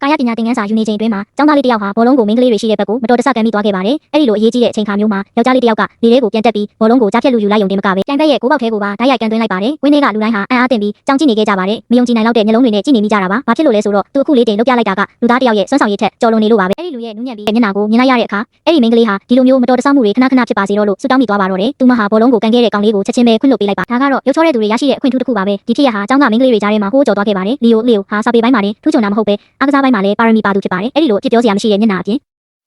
ကာယပညာသင်ခန်းစာယူနေချိန်အတွင်းမှာကျောင်းသားလေးတစ်ယောက်ဟာဘောလုံးကိုမိန်းကလေးတွေရှိတဲ့ဘက်ကိုမတော်တဆကန်မိသွားခဲ့ပါတယ်။အဲ့ဒီလိုအရေးကြီးတဲ့အချိန်ခါမျိုးမှာယောက်ျားလေးတစ်ယောက်ကလေထဲကိုပြန်တက်ပြီးဘောလုံးကိုကြားဖြတ်လူယူလိုက်ရုံတင်မကပဲတိုင်ဘက်ရဲ့ကိုးပေါက်ထဲကိုပါဓာတ်ရိုက်ကန်သွင်းလိုက်ပါတယ်။ဝင်းထဲကလူတိုင်းဟာအံ့အားသင့်ပြီးကြောင်ကြည့်နေခဲ့ကြပါတယ်။မယုံကြည်နိုင်လောက်တဲ့မျက်လုံးတွေနဲ့ကြည့်နေမိကြတာပါ။ဘာဖြစ်လို့လဲဆိုတော့သူအခုလေးတင်လုတ်ပြလိုက်တာကလူသားတစ်ယောက်ရဲ့စွမ်းဆောင်ရည်ထက်ကျော်လွန်နေလို့ပါပဲ။အဲ့ဒီလူရဲ့နူးညံ့ပြီးမျက်နှာကိုမြင်လိုက်ရတဲ့အခါအဲ့ဒီမိန်းကလေးဟာဒီလိုမျိုးမတော်တဆမှုတွေခဏခဏဖြစ်ပါစေတော့လို့ဆူတောင်းမိသွားပါတော့တယ်။သူမဟာဘောလုံးကိုကန်ခဲ့တဲ့ကောင်လေးကိုချက်ချင်းပဲခွင့်လွှတ်ပေးလိုက်ပါ။ဒါကတော့ရုပ်ချောတဲ့သူတွေရရှိတဲ့အခွင့်အထူးတစ်ခုပါပဲ။ဒီဖြစ်ရဟာကျောင်းသားမိန်းကလေးတွေကြားထဲမှာဟိုးကျော်သွားခဲ့ပါတယ်။လီယိုဟာစာပေပိုင်းမှာလည်းထူးချွန်တာမဟုတ်ပဲအားကစားပိုင်းမှာလည်းပါရမီပါသူဖြစ်ပါတယ်။အဲ့ဒီလိုအဖြစ်ပြောစရာမရှိတဲ့မျက်နှာအပြင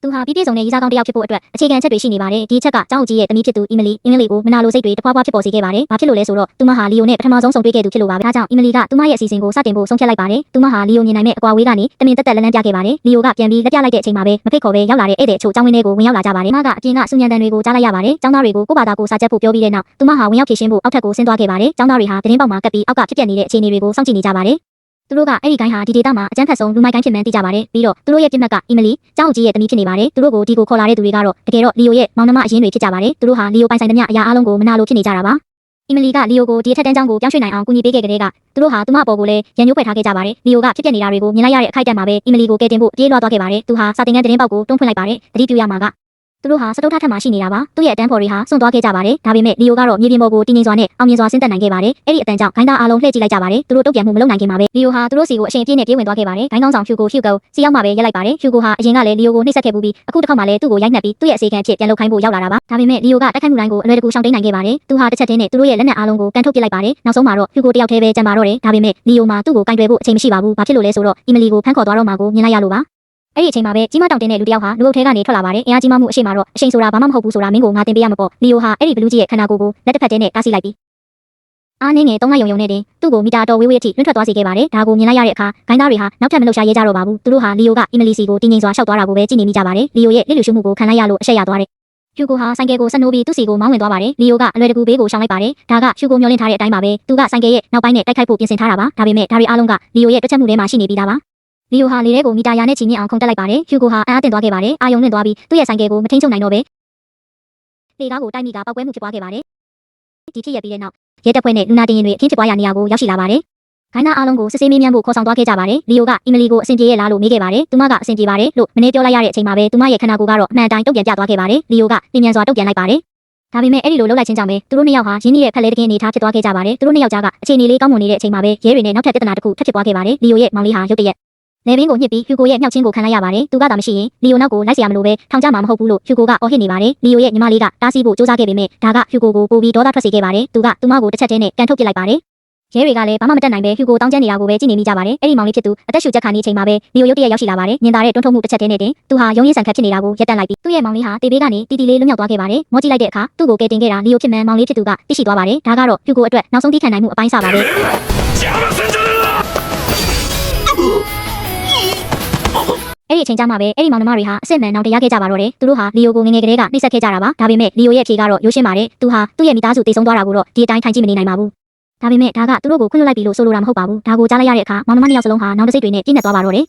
်သူဟာပြည့်စုံတဲ့ရေးစားကောင်းတစ်ယောက်ဖြစ်ဖို့အတွက်အခြေခံချက်တွေရှိနေပါတယ်ဒီအချက်ကကျောင်းအကြီးရဲ့သမီးဖြစ်သူအီမလီကိုမနာလိုစိတ်တွေတဖွာဖွာဖြစ်ပေါ်စေခဲ့ပါတယ်ဘာဖြစ်လို့လဲဆိုတော့သူမဟာလီယိုနဲ့ပထမဆုံးဆုံတွေ့ခဲ့သူဖြစ်လို့ပါပဲဒါကြောင့်အီမလီကသူမရဲ့အစီအစဉ်ကိုစတင်ဖို့ဆုံးဖြတ်လိုက်ပါတယ်သူမဟာလီယိုမြင်နိုင်မဲ့အကွာဝေးကနေတမင်တက်တက်လန်းလန်းပြခဲ့ပါတယ်လီယိုကပြန်ပြီးလက်ပြလိုက်တဲ့အချိန်မှာပဲမဖိတ်ခေါ်ပဲရောက်လာတဲ့ဧည့်သည်အချို့ကျောင်းဝင်းထဲကိုဝင်ရောက်လာကြပါတယ်မကအပြင်ကစူညံတန်တွေကိုကြားလိုက်ရပါတယ်ကျောင်းသားတွေကိုကိုယ့်ဘာသာကိုစာချက်ဖို့ပြောပြီးတဲ့နောက်သူမဟာဝင်ရောက်ဖြည့်ရှင်းဖို့အောက်ထပ်ကိုဆင်းသွားခဲ့ပါတယ်ကျောင်းသားတွေဟာသတင်းပေါက်မှာကပ်ပြီးအောက်ကဖြစ်ပျက်နေတဲ့အခြေအနေတွေကိုစောင့်ကြည့်နေကြပါတယ်သူတို့ကအဲ့ဒီကိုင်းဟာဒီဒေတာမှာအကျန်းဖတ်ဆုံးလူမိုက်ကိုင်းဖြစ်မှန်းသိကြပါတယ်ပြီးတော့သူတို့ရဲ့ပြစ်မှတ်ကအီမလီကျောင်းအကြီးရဲ့သမီးဖြစ်နေပါတယ်သူတို့ကိုဒီကိုခေါ်လာတဲ့သူတွေကတော့တကယ်တော့လီယိုရဲ့မောင်နှမအရင်တွေဖြစ်ကြပါတယ်သူတို့ဟာလီယိုပိုင်ဆိုင်သမျှအရာအလုံးကိုမနာလိုဖြစ်နေကြတာပါအီမလီကလီယိုကိုဒီအထက်တန်းကျောင်းကိုပြောင်းရွှေ့နိုင်အောင်ကူညီပေးခဲ့တဲ့ကသူတို့ဟာသူမအပေါ်ကိုလည်းရန်ညှိုးဖွဲ့ထားခဲ့ကြပါတယ်လီယိုကဖြစ်ပျက်နေတာတွေကိုမြင်လိုက်ရတဲ့အခိုက်အတန့်မှာပဲအီမလီကိုကယ်တင်ဖို့ပြေးလွှားသွားခဲ့ပါတယ်သူဟာစာတင်ခန်းသတင်းပေါက်ကိုတွန်းဖွင့်လိုက်ပါတယ်တတိပြုရမှာကသူတို့ဟာစတုထထမှာရှိနေတာပါသူ့ရဲ့အတန်းဖော်တွေဟာစွန့်သွားခဲ့ကြပါတယ်ဒါပေမဲ့လီယိုကတော့မြေပြင်ပေါ်ကိုတည်ငြိမ်စွာနဲ့အောင်မြင်စွာဆင်းသက်နိုင်ခဲ့ပါတယ်အဲ့ဒီအတန်းကြောင့်ဂိုင်းသားအားလုံးလှည့်ကြည့်လိုက်ကြပါတယ်သူတို့တုံ့ပြန်မှုမလုပ်နိုင်ခင်မှာပဲလီယိုဟာသူတို့စီကိုအရှင်ပြည့်နဲ့ပြေးဝင်သွားခဲ့ပါတယ်ဂိုင်းကောင်းဆောင်ဟျူကိုစီရောက်မှပဲရက်လိုက်ပါတယ်ဟျူကိုဟာအရင်ကလည်းလီယိုကိုနှိပ်စက်ခဲ့ပြီးအခုတစ်ခါမှလည်းသူ့ကိုရိုက်နှက်ပြီးသူ့ရဲ့အစီအကံအဖြစ်ပြန်လုပ်ခိုင်းဖို့ရောက်လာတာပါဒါပေမဲ့လီယိုကတိုက်ခိုက်မှုတိုင်းကိုအလွယ်တကူရှောင်တိန်နိုင်ခဲ့ပါတယ်သူဟာတစ်ချက်တည်းနဲ့သူတို့ရဲ့လက်နက်အားလုံးကိုကန်ထုတ်ပစ်လိုက်ပါတယ်နောက်ဆုံးမှာတော့ဟျူကိုတယောက်တည်းပဲကျန်ပါတော့တယ်ဒါပေမဲ့လီယိုမှာသူ့ကိုကင်တွယ်ဖို့အချိန်မရှိပါဘူးဘာဖြစ်လို့လဲဆိုတော့အီမလီကိုဖမ်းခေါ်သွားတော့မှာကိုမြင်လိုက်ရလို့ပါအဲ့ဒီအချိန်မှာပဲကြီးမတောင်တင်တဲ့လူတစ်ယောက်ဟာလူအုပ်ထဲကနေထွက်လာပါတယ်။အင်အားကြီးမှမှုအရှိမတော့အရှိန်ဆိုတာဘာမှမဟုတ်ဘူးဆိုတာမင်းကိုငါတင်ပေးရမှာပေါ့။လီယိုဟာအဲ့ဒီဘလူးကြီးရဲ့ခန္ဓာကိုယ်ကိုလက်တစ်ဖက်တည်းနဲ့တားဆီးလိုက်ပြီးအားနည်းငယ်သုံးလိုက်ယုံနဲ့တင်သူ့ကိုမီတာတော်ဝေးဝေးအထိလွင့်ထွက်သွားစေခဲ့ပါတယ်။ဒါကိုမြင်လိုက်ရတဲ့အခါဂိုင်းသားတွေဟာနောက်ထပ်မလှုပ်ရှားရဲကြတော့ပါဘူး။သူတို့ဟာလီယိုကအီမလီစီကိုတင်းငိမ်စွာရှောက်သွားတာကိုပဲကြည့်နေမိကြပါတယ်။လီယိုရဲ့လက်လူရှုမှုကိုခံလိုက်ရလို့အရှက်ရသွားတယ်။ဟျူကိုဟာဆိုင်ကယ်ကိုဆက်နိုးပြီးသူ့စီကိုမောင်းဝင်သွားပါတယ်။လီယိုကအလွယ်တကူဘေးကိုရှောင်လိုက်ပါတယ်။ဒါကဟျူကိုမျောလင့်ထားတဲ့အတိုင်းပါပဲ။သူကဆိုင်ကယ်ရဲ့နောက်ပိုင်းနဲ့တိုက်ခိုက်ဖို့ပြင်ဆင်ထားတာပါ။ဒါပေမဲ့ဒါတွေအားလုံးကလီယိုရဲ့တွက်ချက်မှုထဲမှာရှိနေပြီးသားပါ။လီယိုဟာလေထဲကိုမီတာရာနဲ့ချီမြင့်အောင်ခုန်တက်လိုက်ပါတယ်။ဟျူကိုဟာအံ့အားသင့်သွားခဲ့ပါတယ်။အာယုံလွင့်သွားပြီးသူ့ရဲ့ဆိုင်ကယ်ကိုမထိန်းချုပ်နိုင်တော့ပဲလေကားကိုတိုက်မိကပောက်ကွဲမှုဖြစ်သွားခဲ့ပါတယ်။ဒီဖြစ်ရပြီးတဲ့နောက်ရဲတပ်ဖွဲ့နဲ့လူနာတင်ရင်တွေအခင်းဖြစ်ပွားရာနေရာကိုရောက်ရှိလာပါတယ်။ဂိုင်းနာအားလုံးကိုစစ်ဆေးမေးမြန်းဖို့ခေါ်ဆောင်သွားခဲ့ကြပါတယ်။လီယိုကအီမလီကိုအဆင်ပြေရဲ့လားလို့မေးခဲ့ပါတယ်။သူမကအဆင်ပြေပါတယ်လို့မင်းပြောလိုက်ရတဲ့အချိန်မှာပဲသူမရဲ့ခန္ဓာကိုယ်ကတော့အမှန်တိုင်းတုံ့ပြန်ပြသွားခဲ့ပါတယ်။လီယိုကပြင်မြန်စွာတုံ့ပြန်လိုက်ပါတယ်။ဒါပေမဲ့အဲ့ဒီလိုလှုပ်လိုက်ခြင်းကြောင့်ပဲသူတို့နှစ်ယောက်ဟာရင်းနှီးတဲ့ဖက်လဲတကင်းနေထားဖြစ်သွားခဲ့ကြပါတယ်။သူတို့နှစ်ယောက်ကြားကအခြေအနေလေးကောင်းမွန်နေတဲ့အချိန်မှာပဲရဲတွေနဲ့နောက်ထပ်ပြဿနာတစ်ခုထပ်ဖြစ်သွားခဲ့ပါတယ်။လီယိုရဲ့မောင်လေးဟာရုတ်တရက်လေဘင်းကိုညှစ်ပြီးဟျူကိုရဲ့နှောက်ချင်းကိုခံလိုက်ရပါတယ်။သူကသာမရှိရင်လီယိုနောက်ကိုလိုက်เสียရမလို့ပဲထောင်ကြမှာမဟုတ်ဘူးလို့ဟျူကိုကအော်ဟစ်နေပါတယ်။လီယိုရဲ့ညီမလေးကတားဆီးဖို့စူးစမ်းခဲ့ပေမဲ့ဒါကဟျူကိုကိုပိုပြီးဒေါသထွက်စေခဲ့ပါတယ်။သူကသူမကိုတစ်ချက်တည်းနဲ့ကန်ထုတ်ပစ်လိုက်ပါတယ်။ရဲတွေကလည်းဘာမှမတတ်နိုင်ပဲဟျူကိုတောင်းကျမ်းနေတာကိုပဲကြည့်နေမိကြပါတယ်။အဲ့ဒီမောင်လေးဖြစ်သူအသက်ရှူချက်ခါနေချိန်မှာပဲလီယိုရုတ်တရက်ရောက်ရှိလာပါတယ်။ညင်သာတဲ့တွန်းထုတ်မှုတစ်ချက်တည်းနဲ့တင်သူဟာရုံးရင်းဆန်ခတ်ဖြစ်နေတာကိုရပ်တန့်လိုက်ပြီးသူ့ရဲ့မောင်လေးဟာတေဘေးကနေတီတီလေးလွတ်မြောက်သွားခဲ့ပါတယ်။မောကြည့်လိုက်တဲ့အခါသူ့ကိုကယ်တင်ခဲ့တာလီယိုဖြစ်မှန်မောင်လေးဖြစ်သူကသိရှိသွားပါတယ်။ဒါကတော့ဟျူကိုအတွက်နောက်ဆုံးထိခံနိုင်မှုအပိုင်းစပါပဲ။အဲ့ဒီအချိန်ကျမှပဲအဲ့ဒီမောင်နှမတွေဟာအစ်စ်မှန်နောက်တရခဲ့ကြပါတော့တယ်သူတို့ဟာလီယိုကိုငငယ်ကလေးကနှိပ်စက်ခဲ့ကြတာပါဒါပေမဲ့လီယိုရဲ့အဖြေကတော့ရိုးရှင်းပါတယ်သူဟာသူ့ရဲ့မိသားစုတည်ဆုံးသွားတာကိုတော့ဒီအတိုင်းထိုင်ကြည့်မနေနိုင်ပါဘူးဒါပေမဲ့ဒါကသူတို့ကိုခွင့်လွှတ်လိုက်ပြီလို့ဆိုလိုတာမဟုတ်ပါဘူးဒါကိုကြားလိုက်ရတဲ့အခါမောင်နှမနှစ်ယောက်စလုံးဟာနောက်တစ်စိတ်တွေနဲ့ပြည့်နေသွားပါတော့တယ်